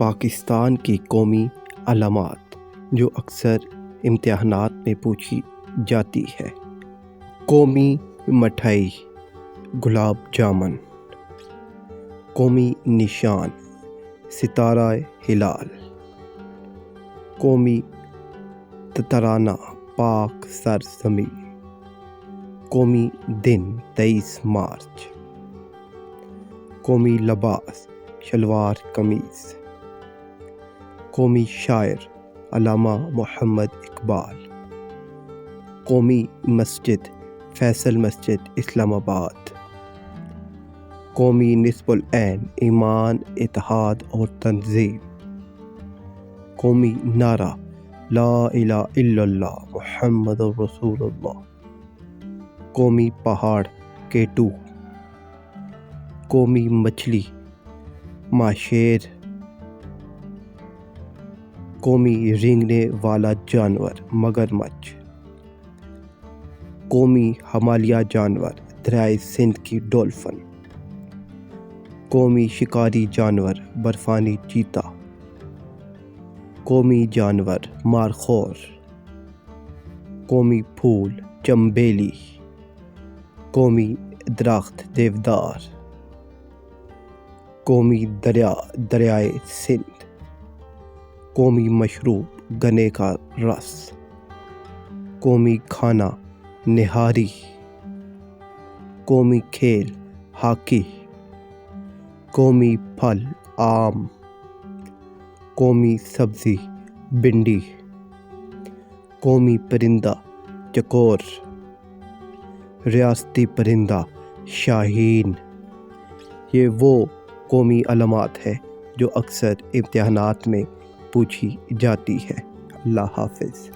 پاکستان کی قومی علامات جو اکثر امتحانات میں پوچھی جاتی ہے۔ قومی مٹھائی گلاب جامن، قومی نشان ستارہ ہلال، قومی ترانہ پاک سرزمین، قومی دن 23 مارچ، قومی لباس شلوار قمیض، قومی شاعر علامہ محمد اقبال، قومی مسجد فیصل مسجد اسلام آباد، قومی نصب العین ایمان اتحاد اور تنظیم، قومی نعرہ لا الہ الا اللہ محمد رسول اللہ، قومی پہاڑ K2، قومی مچھلی ماشیر، قومی رینگنے والا جانور مگرمچھ، قومی حمالیہ جانور دریائے سندھ کی ڈولفن، قومی شکاری جانور برفانی چیتا، قومی جانور مارخور، قومی پھول چنبیلی، قومی درخت دیودار، قومی دریا دریائے سندھ، قومی مشروب گنے کا رس، قومی کھانا نہاری، قومی کھیل ہاکی، قومی پھل آم، قومی سبزی بھنڈی، قومی پرندہ چکور، ریاستی پرندہ شاہین۔ یہ وہ قومی علامات ہے جو اکثر امتحانات میں پوچھی جاتی ہے۔ اللہ حافظ۔